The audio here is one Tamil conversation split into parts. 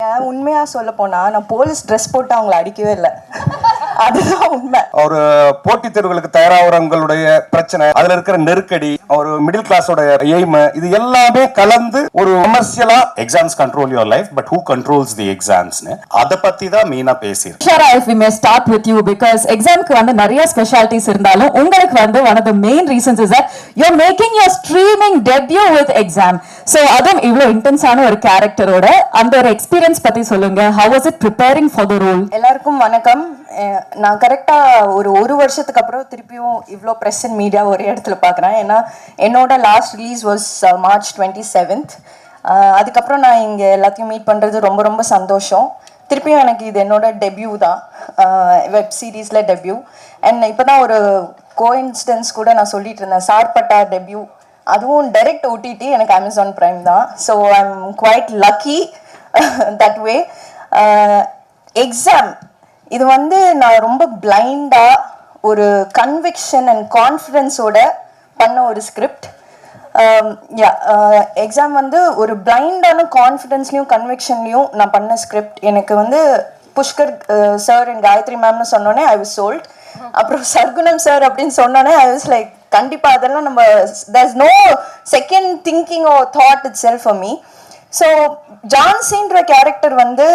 உண்மையா சொல்ல போனா நான் போலீஸ் ட்ரெஸ் போட்டு அவங்கள அடிக்கவே இல்லை. அதுதான் உண்மை. ஒரு போட்டித் தேர்வுகளுக்கு தயாராகிறவங்களுடைய பிரச்சனை, அதுல இருக்கிற நெருக்கடி, ஒரு மிடில் கிளாஸோட எய்ம், இது எல்லாமே கலந்து ஒரு கமர்ஷியலா exams control your life but who controls the எக்ஸாம்ஸ்னு அத பத்தி தான் மெயினா பேசியிருக்கேன். Shara, if we may start with you because examக்கு வந்து நிறைய ஸ்பெஷாலிட்டிஸ் இருந்தாலும் உங்களுக்கு வந்து one of the main reasons is that you're making your streaming debut with exam. So அதுவும் இவ்வளவு இன்டென்ஸான ஒரு கேரக்டரோட அந்த ஒரு எக்ஸ்பீரியன்ஸ் பத்தி சொல்லுங்க. How was it preparing for the role? எல்லாருக்கும் வணக்கம். நான் கரெக்டாக ஒரு வருஷத்துக்கு அப்புறம் திருப்பியும் இவ்வளோ ப்ரெஸ் அண்ட் மீடியா ஒரே இடத்துல பார்க்குறேன். ஏன்னா என்னோட last release was March 27th. அதுக்கப்புறம் நான் இங்கே எல்லாத்தையும் மீட் பண்ணுறது ரொம்ப ரொம்ப சந்தோஷம். திருப்பியும் எனக்கு இது என்னோட டெபியூ தான், வெப் சீரீஸில் டெபியூ. அண்ட் இப்போ தான் ஒரு கோஇன்சிடென்ஸ் கூட நான் சொல்லிட்டு இருந்தேன், சார்பட்டா டெபியூ, அதுவும் டைரக்ட் OTT, எனக்கு Amazon Prime தான். So I am quite lucky that way. Exam இது வந்து நான் ரொம்ப பிளைண்டாக ஒரு கன்விக்ஷன் அண்ட் கான்ஃபிடென்ஸோட பண்ண ஒரு ஸ்கிரிப்ட். எக்ஸாம் வந்து ஒரு பிளைண்டான கான்ஃபிடென்ஸ்லையும் கன்விக்ஷன்லையும் நான் பண்ண ஸ்கிரிப்ட். எனக்கு வந்து புஷ்கர் சார் அண்ட் காயத்ரி மேம்னு சொன்னோன்னே ஐ வாஸ் சோல்ட். அப்புறம் சர்க்குணம் சார் அப்படின்னு சொன்னோன்னே ஐ வாஸ் லைக் கண்டிப்பாக அதெல்லாம் நம்ம there is no second thinking oh thought itself for me. So ஜான்சின்ற கேரக்டர் வந்து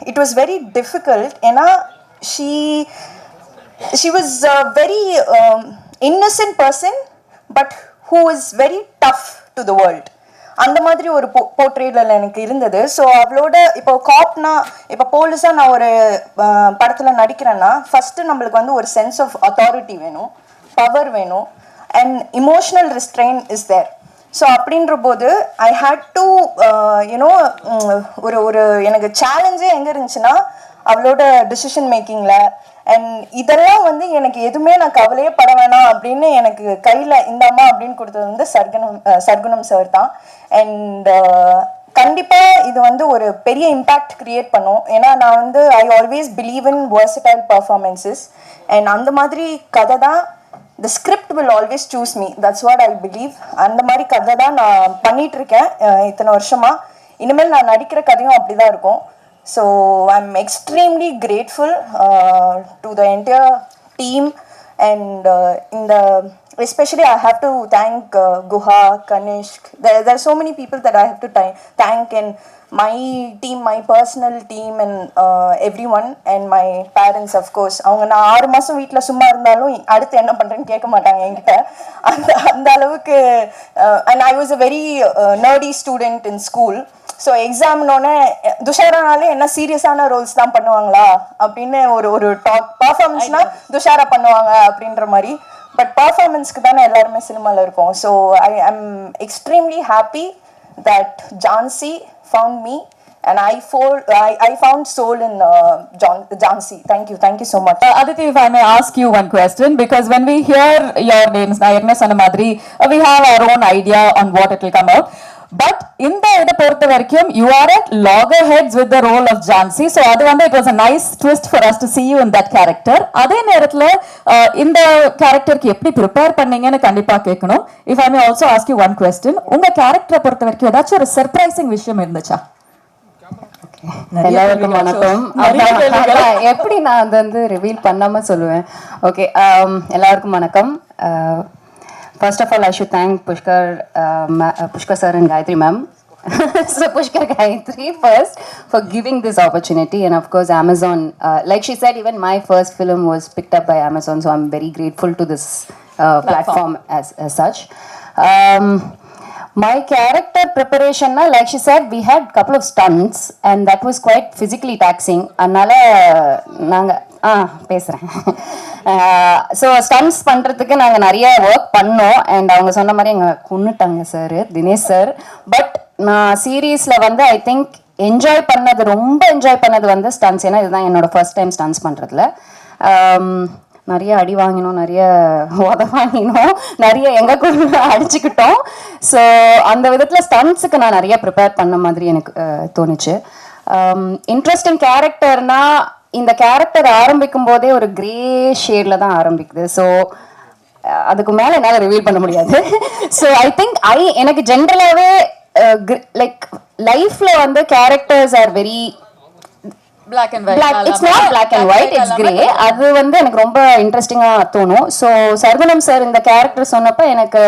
இட் வாஸ் வெரி டிஃபிகல்ட். ஏன்னா she was a very innocent person but who is very tough to the world. அந்த மாதிரி ஒரு போர்ட்ரேட்டில் எனக்கு இருந்தது. ஸோ அவளோட இப்போ காப்னா, இப்போ போலீஸாக நான் ஒரு படத்தில் நடிக்கிறேன்னா ஃபஸ்ட்டு நம்மளுக்கு வந்து ஒரு சென்ஸ் ஆஃப் அத்தாரிட்டி வேணும், பவர் வேணும், and emotional restraint is there. So அப்படின்ற போது ஐ ஹேட் டு யூனோ ஒரு எனக்கு சேலஞ்சே எங்கே இருந்துச்சுன்னா அவளோட டிசிஷன் மேக்கிங்கில். அண்ட் இதெல்லாம் வந்து எனக்கு எதுவுமே நான் கவலையே பட வேணாம் அப்படின்னு எனக்கு கையில் இந்தாமா அப்படின்னு கொடுத்தது வந்து சர்க்குணம் சார் தான். அண்ட் கண்டிப்பாக இது வந்து ஒரு பெரிய இம்பேக்ட் கிரியேட் பண்ணும். ஏன்னா நான் வந்து I always believe in versatile performances. And அந்த மாதிரி கதை தான், the script will always choose me, that's what I believe. அந்த மாதிரி கதை தான் நான் பண்ணிட்டு இருக்கேன் இத்தனை வருஷமா. இனிமேல் நான் நடிக்கிற கதையும் அப்படிதான் இருக்கும். So I'm extremely grateful to the entire team and especially I have to thank Guha, Kanishk. There are so many people that I have to thank, and my team, my personal team, and everyone, and my parents of course. அவங்க நான் 6 மாதம் வீட்டில் சும்மா இருந்தாலும் அடுத்து என்ன பண்ணுறேன்னு கேட்க மாட்டாங்க என்கிட்ட. அந்த அளவுக்கு. And I was a very nerdy student in school. So எக்ஸாம்னோடனே துஷாரானாலே என்ன சீரியஸான ரோல்ஸ் தான் பண்ணுவாங்களா அப்படின்னு ஒரு டாக், பர்ஃபார்மன்ஸ்னால் துஷாரா பண்ணுவாங்க அப்படின்ற மாதிரி. பட் பர்ஃபார்மன்ஸ்க்கு தானே எல்லாருமே சினிமாவில் இருக்கோம். So I am extremely happy that Jhansi found me and I found soul in Jhansi. Thank you so much. Aditi, if I may ask you one question, because when we hear your names, Nayakna Sanamadri, we have our own idea on what it will come out. But in the idu portha varaikum you are at loggerheads with the role of Jhansi. So adu vanda it was a nice twist for us to see you in that character. Adhe nerathla in the character ku eppadi prepare panningenu kandipa kekkanum. If I may also ask you one question, unga character portha varaikum edachu ஒரு surprising விஷயம் இருந்துச்சா? எல்லாருக்கும் வணக்கம். எப்படி நான் அதை வந்து ரிவீல் பண்ணாம சொல்லுவேன். ஓகே, எல்லாருக்கும் வணக்கம். First of all, I should thank Pushkar sir and Gayatri ma'am. So Pushkar, Gayatri first for giving this opportunity, and of course Amazon. Like she said, even my first film was picked up by Amazon, so I'm very grateful to this platform as such. My character preparation, like she said, we had couple of stunts and that was quite physically taxing. அதனால நாங்கள் பேசுகிறேன். ஸோ ஸ்டன்ட்ஸ் பண்ணுறதுக்கு நாங்கள் நிறைய ஒர்க் பண்ணோம். அண்ட் அவங்க சொன்ன மாதிரி எங்களை கொன்னுட்டாங்க சார், தினேஷ் சார். பட் நான் சீரீஸில் வந்து ஐ திங்க் ரொம்ப என்ஜாய் பண்ணது வந்து ஸ்டன்ட்ஸ். ஏன்னா இதுதான் என்னோட ஃபர்ஸ்ட் டைம் ஸ்டன்ட்ஸ் பண்ணுறதுல. நிறைய அடி வாங்கினோம், நிறைய உத வாங்கினோம், நிறைய எங்களுக்குள்ள அடிச்சுக்கிட்டோம். ஸோ அந்த விதத்தில் ஸ்டன்ட்ஸுக்கு நான் நிறைய ப்ரிப்பேர் பண்ண மாதிரி எனக்கு தோணுச்சு. இன்ட்ரெஸ்டிங் கேரக்டர்னா இந்த கேரக்டர் ஆரம்பிக்கும் போதே ஒரு கிரே ஷேடில் தான் ஆரம்பிக்குது. ஸோ அதுக்கு மேலே என்னால் ரிவீல் பண்ண முடியாது. ஸோ ஐ திங்க் எனக்கு ஜென்ரலாகவே லைக் லைஃப்ல வந்து characters are very black and white it's not black and white, it's grey. அது வந்து எனக்கு ரொம்ப இன்ட்ரெஸ்டிங்கா தோணும். ஸோ சர்குணம் சார் இந்த கேரக்டர் சொன்னப்ப எனக்கு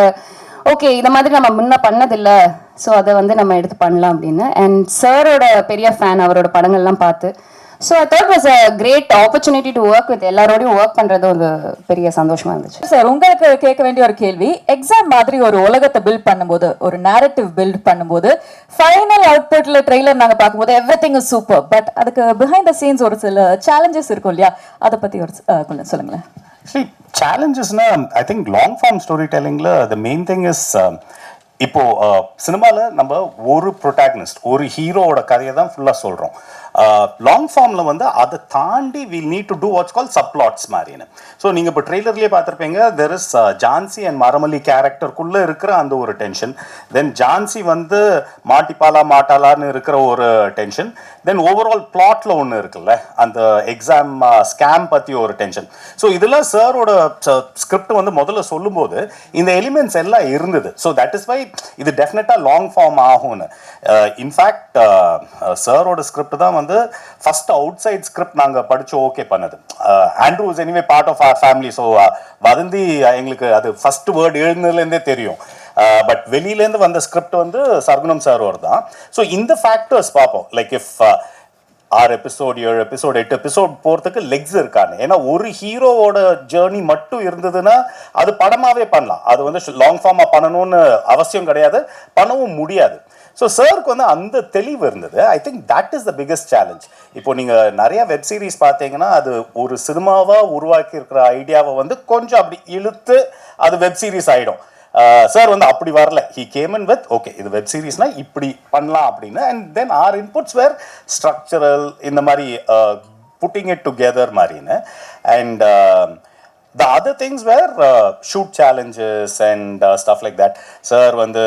ஓகே இந்த மாதிரி நம்ம முன்ன பண்ணதில்லை, ஸோ அதை வந்து நம்ம எடுத்து பண்ணலாம் அப்படின்னு. அண்ட் சாரோட பெரிய ஃபேன், அவரோட படங்கள்லாம் பார்த்து. So I thought was a great opportunity to work with எல்லாரோடையும் ஒர்க் பண்ணுறது ஒரு பெரிய சந்தோஷமா இருந்துச்சு. சார் உங்களுக்கு கேட்க வேண்டிய ஒரு கேள்வி, எக்ஸாம் மாதிரி ஒரு உலகத்தை பில்ட் பண்ணும்போது, ஒரு narrative பில்ட் பண்ணும்போது, ஃபைனல் அவுட்புட்ல ட்ரெய்லர் நாங்க பார்க்கும்போது எவ்ரிதிங் இஸ் சூப்பர், பட் அதுக்கு பிஹைண்ட் த சீன்ஸ் ஒரு சில சேலஞ்சஸ் இருக்கும் இல்லையா, அதை பத்தி ஒரு கொஞ்சம் சொல்லுங்களேன். See, challengesனா I think long form storytellingல the main thing is இப்போ சினிமால நம்ம ஒரு ப்ரொட்டாகனிஸ்ட், ஒரு ஹீரோவோட கதையை தான் ஃபுல்லாக சொல்கிறோம். லாங் ஃபார்மில் வந்து அதை தாண்டி will need to do what's call subplots மாதிரின்னு. ஸோ நீங்கள் இப்போ ட்ரெய்லர்லேயே பார்த்துருப்பீங்க, there is Jhansi and Maramalli கேரக்டருக்குள்ளே இருக்கிற அந்த ஒரு டென்ஷன், தென் ஜான்சி வந்து மாட்டிப்பாலா மாட்டாளான்னு இருக்கிற ஒரு டென்ஷன், தென் ஓவரால் பிளாட்டில் ஒன்று இருக்குல்ல, அந்த எக்ஸாம் ஸ்கேம் பற்றி ஒரு டென்ஷன். ஸோ இதெல்லாம் சாரோட ஸ்கிரிப்ட் வந்து முதல்ல சொல்லும்போது இந்த எலிமெண்ட்ஸ் எல்லாம் இருந்தது. ஸோ தட் இஸ் வை இது டெஃபினட்டாக லாங் ஃபார்ம் ஆகும்னு. இன்ஃபேக்ட் சாரோட ஸ்கிரிப்ட் தான் வந்து ஃபர்ஸ்ட் அவுட் சைட் ஸ்கிரிப்ட் நாங்கள் படிச்சு ஓகே பண்ணது. Andrew is anyway part of our family. So Vadhandhi எங்களுக்கு அது ஃபர்ஸ்ட் வேர்ட் எழுதுனதுலேருந்தே தெரியும். பட் வெளியிலேருந்து வந்த ஸ்கிரிப்ட் வந்து சர்குணம் சாரோட தான். ஸோ இந்த ஃபேக்டர்ஸ் பார்ப்போம், like if 6 episode 7 episode 8 episode போகிறதுக்கு லெக்ஸ் இருக்கான்னு. ஏன்னா ஒரு ஹீரோவோட ஜேர்னி மட்டும் இருந்ததுன்னா அது படமாகவே பண்ணலாம், அது வந்து லாங் ஃபார்மாக பண்ணணும்னு அவசியம் கிடையாது, பண்ணவும் முடியாது. ஸோ சாருக்கு வந்து அந்த தெளிவு இருந்தது. I think that is the biggest challenge. இப்போ நீங்கள் நிறைய வெப் சீரிஸ் பார்த்தீங்கன்னா அது ஒரு சினிமாவாக உருவாக்கி இருக்கிற ஐடியாவை வந்து கொஞ்சம் அப்படி இழுத்து அது வெப் சீரிஸ் ஆகிடும். சார் வந்து அப்படி வரல, he came in with okay இது வெப் சீரிஸ்னா இப்படி பண்ணலாம் அப்படின்னு. And then are inputs were structural, இந்த மாதிரி புட்டிங் இட் டுகெதர் மாதிரின்னு. And the other things were shoot challenges and stuff like that. Sir வந்து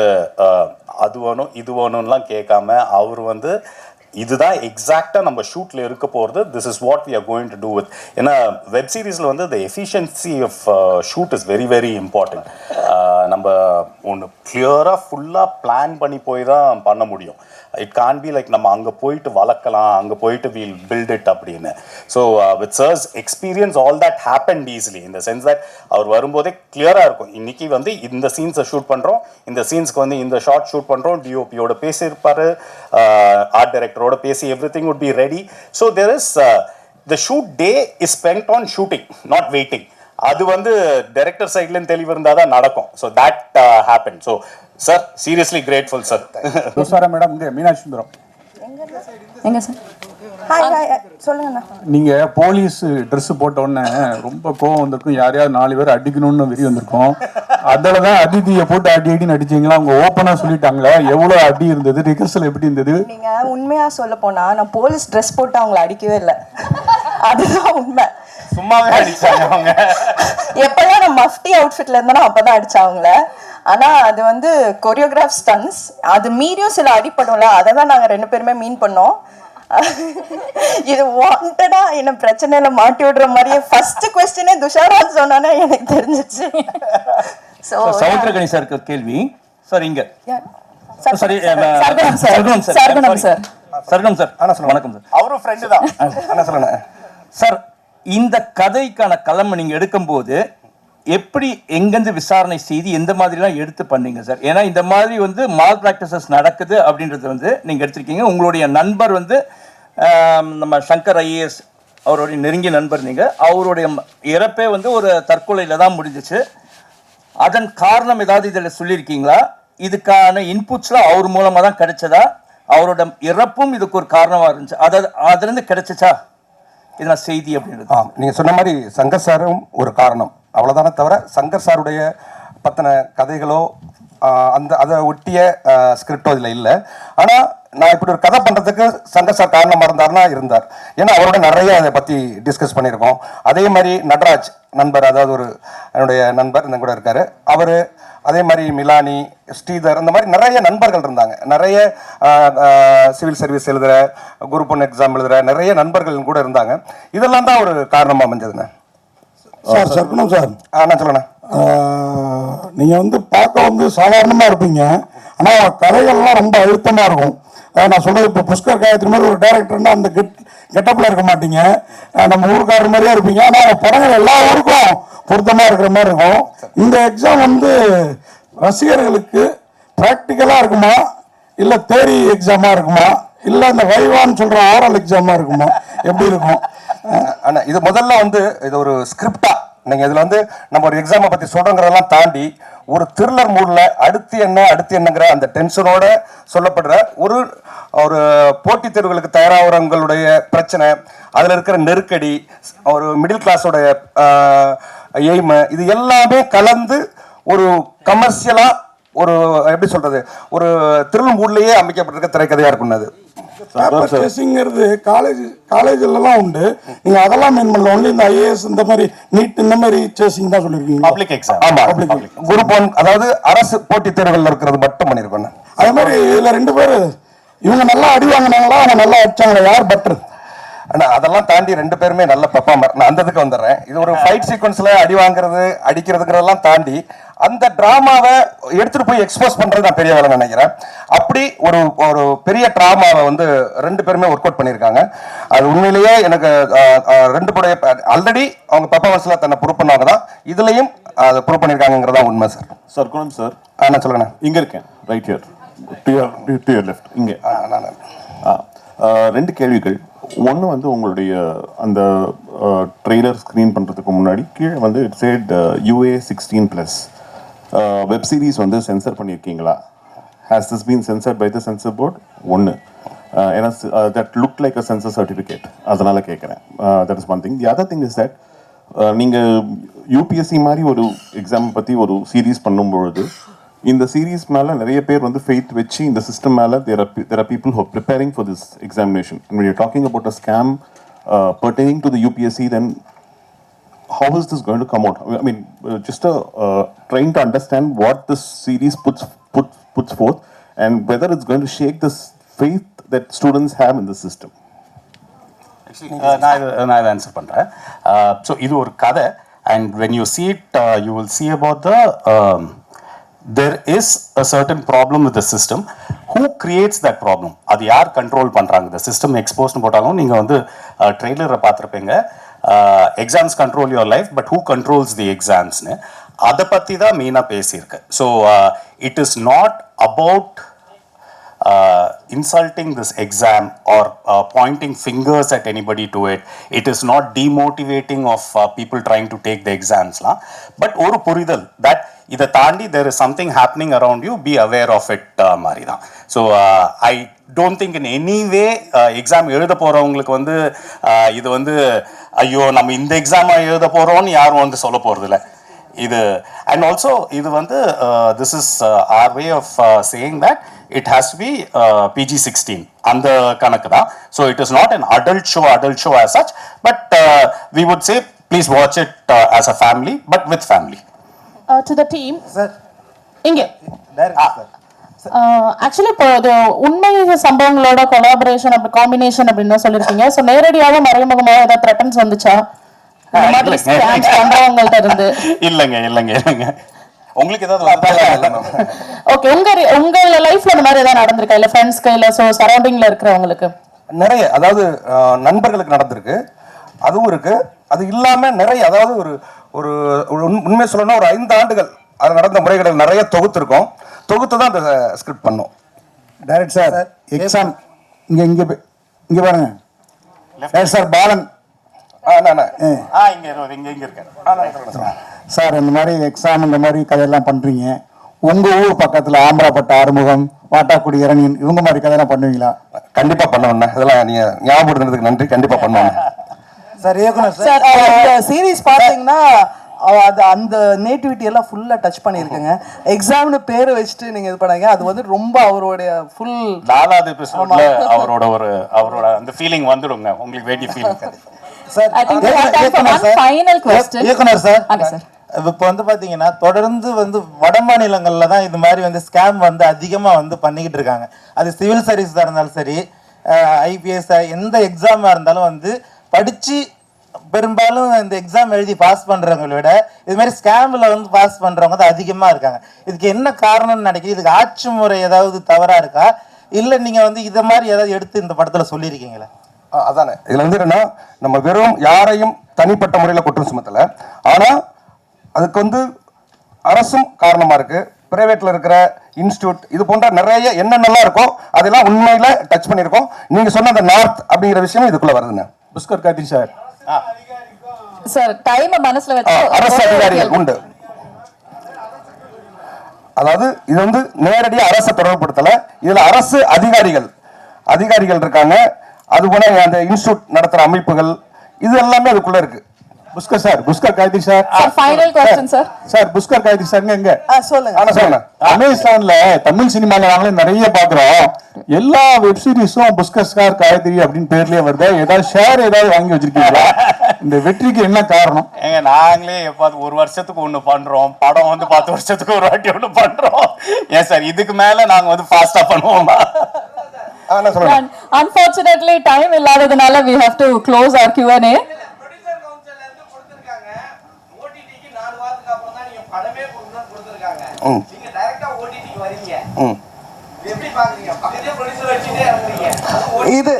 அது வேணும் இது வேணும்லாம் கேட்காம அவர் வந்து இதுதான் எக்ஸாக்டாக நம்ம ஷூட்டில் இருக்க போகிறது, this is what we are going to do with. ஏன்னா வெப் சீரிஸில் வந்து the efficiency of shoot is very very important. நம்ம ஒன்று கிளியராக ஃபுல்லாக பிளான் பண்ணி போய் தான் பண்ண முடியும். இட் கான் பி லைக் நம்ம அங்கே போயிட்டு வளர்க்கலாம், அங்கே போயிட்டு வீல் பில்ட் இட் அப்படின்னு. ஸோ வித் சர்ஸ் experience all that happened easily in the sense that அவர் வரும்போதே கிளியராக இருக்கும், இன்னைக்கு வந்து இந்த சீன்ஸை ஷூட் பண்ணுறோம், இந்த சீன்ஸ்க்கு வந்து இந்த ஷார்ட் ஷூட் பண்ணுறோம், டிஓபியோட பேசியிருப்பார், ஆர்ட் டைரக்டரோட பேசி everything would be ready. So there is the shoot day is spent on shooting, not waiting. அது வந்து டைரக்டர் சைட்லேருந்து தெளிவு இருந்தால் தான் நடக்கும். So that happen. So sir seriously grateful sir. Dushara madam, இங்கே மீனாட்சி சுந்தரம். எங்க சார்? ஹாய் ஹாய் சொல்லுங்கண்ணா. நீங்க போலீஸ் ட்ரெஸ் போட்ட உடனே ரொம்ப கோவம் வந்திருக்கும், யாரையாவது 4 பேர் அடிக்கணும்னு வெறி வந்திருக்கும். அதில் தான் அதிதியை போட்டு அடி அடின்னு அடிச்சிங்களா? அவங்க ஓப்பனா சொல்லிட்டாங்களா எவ்வளோ அடி இருந்தது, ரிகர்சல் எப்படி இருந்தது? நீங்க உண்மையா சொல்ல போனா நான் போலீஸ் ட்ரெஸ் போட்டு அவங்கள அடிக்கவே இல்லை, அதுதான் உண்மை. சும்மாவே அடிச்சாங்க அவங்க. எப்பெல்லாம் நான் மஃப்டி அவுட்ஃபிட்ல இருந்தேனோ அப்பதான் அடிச்சாங்கள. ஆனா அது வந்து கொரியோகிராஃப் ஸ்டன்ஸ், அது மீறியும் சில அடிப்படும்ல, அதை தான் நாங்க 2 பேருமே மீன் பண்ணோம். இது வாண்டடா என்ன பிரச்சனையில மாட்டி விடுற மாதிரியே ஃபர்ஸ்ட் क्वेश्चनே துஷாரான்னு சொன்னானே எனக்கு தெரிஞ்சிச்சு. சோ சமுத்திரகணி சாருக்கு கேள்வி. சார் இங்க sorry Sargunam sir. Sargunam sir வணக்கம் சார். அவரும் ஃப்ரெண்டு தான். என்ன சொல்லுங்க சார், இந்த கதைக்கான களம் நீங்க எடுக்கும்போது எப்படி எங்கேருந்து விசாரணை செய்து எந்த மாதிரிலாம் எடுத்து பண்ணீங்க சார்? ஏன்னா இந்த மாதிரி வந்து மால் ப்ராக்டிசஸ் நடக்குது அப்படின்றது வந்து நீங்கள் எடுத்திருக்கீங்க. உங்களுடைய நண்பர் வந்து நம்ம சங்கர் ஐஏஎஸ் அவருடைய நெருங்கிய நண்பர். நீங்கள் அவருடைய இறப்பே வந்து ஒரு தற்கொலையில் தான் முடிஞ்சிச்சு. அதன் காரணம் ஏதாவது இதில் சொல்லியிருக்கீங்களா? இதுக்கான இன்புட்ஸ்லாம் அவர் மூலமாக தான் கிடைச்சதா? அவரோட இறப்பும் இதுக்கு ஒரு காரணமாக இருந்துச்சு, அதுலேருந்து கிடைச்சிச்சா இதெல்லாம் செய்தி அப்படின்றது? நீங்கள் சொன்ன மாதிரி சங்கர் சாரும் ஒரு காரணம், அவ்வளோதானே தவிர சங்கர் சாருடைய பற்றின கதைகளோ அதை ஒட்டிய ஸ்கிரிப்டோ இதில் இல்லை. ஆனால் நான் இப்படி ஒரு கதை பண்ணுறதுக்கு சங்கர் சார் காரணமாக இருந்தார்னா இருந்தார். ஏன்னா அவரோட நிறைய அதை பற்றி டிஸ்கஸ் பண்ணியிருக்கோம். அதே மாதிரி நடராஜ் நண்பர், அதாவது ஒரு என்னுடைய நண்பர் இந்த கூட இருக்கார், அவர் அதே மாதிரி மிலானி, ஸ்ரீதர், அந்த மாதிரி நிறைய நண்பர்கள் இருந்தாங்க. நிறைய சிவில் சர்வீஸ் எழுதுகிற, குரூப் 1 எக்ஸாம் எழுதுகிற நிறைய நண்பர்கள் கூட இருந்தாங்க. இதெல்லாம் தான் ஒரு காரணமாக அமைஞ்சதுண்ணே. சார் சர்க்குணம் சார், நான் சொல்லண்ணே. நீங்கள் வந்து பார்க்க வந்து சாதாரணமாக இருப்பீங்க, ஆனால் கதைகள்லாம் ரொம்ப அழுத்தமாக இருக்கும். நான் சொல்கிறது இப்போ புஷ்கர் காயத்ரி மாதிரி ஒரு டேரக்டர்னா அந்த கெட்டப்பில் இருக்க மாட்டீங்க, நம்ம ஊருக்காரர் மாதிரியே இருப்பீங்க. ஆனால் படங்கள் எல்லா ஊருக்கும் பொருத்தமாக இருக்கிற மாதிரி இருக்கும். இந்த எக்ஸாம் வந்து ரசிகர்களுக்கு ப்ராக்டிக்கலாக இருக்குமா, இல்லை தேரி எக்ஸாமாக இருக்குமா, இல்லை இந்த வைவான்னு சொல்கிற ஓரல் எக்ஸாமாக இருக்குமா, எப்படி இருக்கும்? ஆனா இது முதல்ல வந்து இது ஒரு ஸ்கிரிப்டா நீங்க இதுல வந்து நம்ம ஒரு எக்ஸாமை பத்தி சொல்றோங்கிறதெல்லாம் தாண்டி ஒரு த்ரில்லர் மூட்ல அடுத்து என்னங்கிற அந்த டென்ஷனோட சொல்லப்படுற ஒரு ஒரு போட்டித் தேர்வுகளுக்கு தயாராகிறவங்களுடைய பிரச்சனை, அதுல இருக்கிற நெருக்கடி, ஒரு மிடில் கிளாஸோட எய்மு, இது எல்லாமே கலந்து ஒரு கமர்ஷியலா ஒரு எப்படி சொல்றது ஒரு த்ரில் மூட்லயே அமைக்கப்பட்டிருக்க திரைக்கதையா இருக்கும். அது சேசிங்கிறது காலேஜ்லாம் உண்டு, நீங்க அதெல்லாம் மீன் பண்ணல. ஒன்லி இந்த ஐஏஎஸ் இந்த மாதிரி நீட் இந்த மாதிரி சேசிங் தான் சொல்லிருக்கீங்க. Public exam. ஆமா, குரூப் 1 அதாவது அரசு போட்டித் தேர்வுகள் இருக்கிறது மட்டும் பண்ணிருக்கோம். அதே மாதிரி இதுல 2 பேரு இவங்க நல்லா அடி வாங்கினாங்களா, அவங்க நல்லா அடிச்சாங்களா, யார் பெட்டர்? ஆனா அதெல்லாம் தாண்டி 2 பேருமே நல்ல பெர்ஃபார்மர். நான் அந்த இதுக்கு வந்துடுறேன். இது ஒரு ஃபைட் சீக்வன்ஸ்ல அடி வாங்குறது அடிக்கிறதுங்கிறதெல்லாம் தாண்டி அந்த டிராமாவை எடுத்துட்டு போய் எக்ஸ்போஸ் பண்றது நான் பெரிய வேலை நினைக்கிறேன். அப்படி ஒரு ஒரு பெரிய டிராமாவை வந்து 2 பேருமே ஒர்க் அவுட் பண்ணியிருக்காங்க. அது உண்மையிலேயே எனக்கு 2 பேருடைய ஆல்ரெடி அவங்க பெர்ஃபார்மன்ஸ்ல தன்னை ப்ரூவ் பண்ணவங்க தான், இதுலயும் அதை ப்ரூவ் பண்ணியிருக்காங்கிறதா உண்மை சார். சார் குணம் சார், நான் சொல்லுங்க. இங்க இருக்கேன், right here to your left. இங்கே 2 கேள்விகள். ஒன்று வந்து உங்களுடைய அந்த ட்ரெய்லர் ஸ்க்ரீன் பண்ணுறதுக்கு முன்னாடி கீழே வந்து it said UA16+. Web series வந்து சென்சர் பண்ணியிருக்கீங்களா? Has this been censored by the censor board? ஒன்று, ஏன்னா that look like a censor certificate, அதனால் கேட்குறேன். That is one thing. The other thing is that நீங்கள் யூபிஎஸ்சி மாதிரி ஒரு எக்ஸாம் பற்றி ஒரு சீரீஸ் பண்ணும்பொழுது இந்த சீரீஸ் மேலே நிறைய பேர் வந்து ஃபெய்த் வச்சு இந்த சிஸ்டம் மேலே there are people who are preparing for this examination. And when you're talking about a scam pertaining to the UPSC, then how is this going to come out? I mean, just trying to understand what this series puts forth and whether it's going to shake this faith that students have in the system. நான் இதை ஆன்சர் பண்ணுறேன். ஸோ இது ஒரு கதை, and when you see it, you will see about the there is a certain problem with the system. Who creates that problem? அது யார் கண்ட்ரோல் பண்ணுறாங்க? இந்த சிஸ்டம் எக்ஸ்போஸ்னு போட்டாலும் நீங்கள் வந்து ட்ரெய்லரை பார்த்துருப்பீங்க, exams control your life but who controls the எக்ஸாம்ஸ்னு. அதை பற்றி தான் மெயினாக பேசியிருக்கு. So it is not about insulting this exam or pointing fingers at anybody to it. It is not demotivating of people trying to take the exams la, but oru puridal that idha taandi there is something happening around you, be aware of it mari da. So I don't think in any way exam எழுத போறவங்களுக்கு வந்து இது வந்து ஐயோ நம்ம இந்த எக்ஸாம் எழுத போறோம்னு யாரும் வந்து சொல்ல போறது இல்ல இது. And also இது வந்து this is our way of saying that it has to be PG-16 அந்த கணக்கு தான். So it is not an adult show as such, but we would say please watch it as a family, but with family. To the team sir, inge actually இப்போ இது உண்மை சம்பவங்களோட கொலாபரேஷன் அப்படி காம்பினேஷன் அப்படின்னு சொல்லியிருக்கீங்க. ஸோ நேரடியாக மறைமுகமாக ஏதாவது த்ரெட்டன்ஸ் வந்துச்சா பண்றவங்கள்ட்ட இருந்து? இல்லைங்க உங்களுக்கு ஏதாவது ஓகே, உங்க லைஃப்ல இந்த மாதிரி ஏதாவது நடந்திருக்கா, இல்ல ஃப்ரெண்ட்ஸ்க்கு இல்ல சோ சரௌண்டிங்ல இருக்கிறவங்களுக்கு? நிறைய, அதாவது நண்பர்களுக்கு நடந்திருக்கு, அதுவும் இருக்கு. அது இல்லாம நிறைய, அதாவது ஒரு உண்மையை சொல்லணும்னா ஒரு 5 ஆண்டுகள் அது நடந்த முறைகளை நிறைய தொகுத்து தான் அந்த ஸ்கிரிப்ட் பண்ணோம். டைரக்ட் சார் எக்ஸாம் இங்க பாருங்க சார் பாலன் சார், இந்த மாதிரி எக்ஸாம் இந்த மாதிரி கதையெல்லாம் பண்றீங்க. உங்க ஊர் பக்கத்துல ஆம்பராப்பட்ட ஆறுமுகம், வாட்டாக்குடி இறங்கின் இவங்க மாதிரி கதையெல்லாம் பண்ணுவீங்களா? கண்டிப்பா பண்ணுவேன். இதெல்லாம் நீங்க ஞாபகப்படுத்துறதுக்கு நன்றி. கண்டிப்பா பண்ணுவேன் சார். இயக்குனர் சார், இந்த சீரீஸ் பாத்தீங்கன்னா அது அந்த நேட்டிவிட்டி எல்லாம் ஃபுல்லா டச் பண்ணியிருக்கேங்க. எக்ஸாம்னு பேர் வச்சுட்டு நீங்க இது பண்ணாங்க, அது வந்து ரொம்ப அவருடைய ஃபுல் 4வது எபிசோட்ல அவரோட அந்த ஃபீலிங் வந்துடுங்க, உங்களுக்கு வேண்டிய ஃபீலிங். சார், ஃபைனல் क्वेश्चन இயக்குனர் சார், சார் இப்போ வந்து பாத்தீங்கன்னா தொடர்ந்து வந்து வட மாநிலங்கள்ல தான் இது மாதிரி வந்து ஸ்கேம் வந்து அதிகமா வந்து பண்ணிக்கிட்டு இருக்காங்க. அது சிவில் சர்வீஸா இருந்தாலும் சரி, IPS எந்த எக்ஸாமா இருந்தாலும் வந்து படிச்சு பெரும்பாலும் இந்த எக்ஸாம் எழுதி பாஸ் பண்றவங்களை விட இது மாதிரி ஸ்கேம்ல வந்து பாஸ் பண்றவங்க தான் அதிகமா இருக்காங்க. இதுக்கு என்ன காரணம்னு நினைக்கிறீங்க? இதுக்கு ஆட்சி முறை ஏதாவது தவறா இருக்கா, இல்ல நீங்க வந்து இத மாதிரி ஏதாவது எடுத்து இந்த படத்துல சொல்லியிருக்கீங்களா? அதானே இதுல வந்து என்னன்னா, நம்ம வெறும் யாரையும் தனிப்பட்ட முறையில் குற்றம் சுமத்தல, ஆனா அதுக்கு வந்து அரசும் காரணமா இருக்கு, பிரைவேட்ல இருக்கிற இன்ஸ்டியூட் இது போன்ற நிறைய என்னென்னலாம் இருக்கோ அதெல்லாம் உண்மையில டச் பண்ணியிருக்கோம். நீங்க சொன்ன அந்த நார்த் அப்படிங்கிற விஷயம் இதுக்குள்ள வருதுங்க. Pushkar Karthi sir, sir time மனசுல வச்சு அரசு அதிகாரிகள் உண்டு. அதாவது இது வந்து நேரடியா அரசை தொடர்புபடுத்தல, இதுல அரசு அதிகாரிகள் இருக்காங்க. அது போல அந்த இன்ஸ்டியூட் நடத்துற அமைப்புகள் இது எல்லாமே அதுக்குள்ள இருக்கு. Pushkar sir, Pushkar Karthi sir, final question sir. Sir Pushkar Karthi sir எங்க? சொல்லுங்க. அமேசான்ல தமிழ் சினிமால நாங்களே நிறைய பாக்குறோம், எல்லா வெப் சீரிஸும் புஷ்கர் சார் காயத்ரி அப்படின்னு பேர்லயே வருது. ஏதாவது ஷேர் ஏதாவது வாங்கி வச்சிருக்கீங்களா? இந்த வெற்றிக்கு என்ன காரணம்? ஏங்க நாங்களே எப்பாவது ஒரு வருஷத்துக்கு ஒண்ணு பண்றோம், படம் வந்து 10 வருஷத்துக்கு ஒரு வாட்டி ஒண்ணு பண்றோம். ஏன் சார் இதுக்கு மேல நாங்க வந்து ஃபாஸ்டா பண்ணுவோமா? Unfortunately time இல்லாததுனால we have to close our Q&A. இது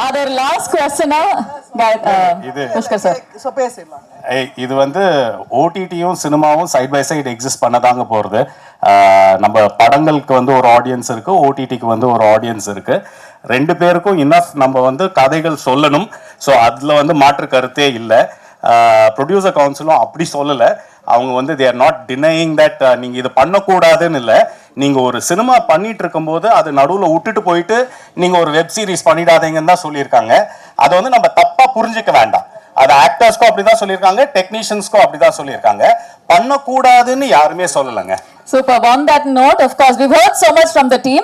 Other last question Pushkar sir. பேசிடலாம். இது வந்து ஓடிடியும் சினிமாவும் சைட் பை சைடு எக்ஸிஸ்ட் பண்ணதாங்க போகிறது. நம்ம படங்களுக்கு வந்து ஒரு ஆடியன்ஸ் இருக்கு, ஓடிடிக்கு வந்து ஒரு ஆடியன்ஸ் இருக்கு. ரெண்டு பேருக்கும் இனஃப் நம்ம வந்து கதைகள் சொல்லணும். ஸோ அதில் வந்து மாற்று கருத்தே இல்லை. ப்ரொடியூசர் கவுன்சிலும் அப்படி சொல்லலை. அவங்க வந்து they are not denying that நீங்கள் இது பண்ணக்கூடாதுன்னு இல்லை. நீங்கள் ஒரு சினிமா பண்ணிட்டு இருக்கும்போது அது நடுவில் விட்டுட்டு போயிட்டு நீங்கள் ஒரு வெப் சீரிஸ் பண்ணிடாதீங்கன்னு தான் சொல்லியிருக்காங்க. அதை வந்து நம்ம தப்பாக புரிஞ்சிக்க வேண்டாம். அது ஆக்டர்ஸ்க்கும் அப்படிதான் சொல்லியிருக்காங்க, டெக்னீஷியன்ஸ்க்கும் அப்படிதான் சொல்லியிருக்காங்க. பண்ணக்கூடாதுன்னு யாருமே சொல்லலைங்க. Superb. On that note, of course, we've heard so much from the team.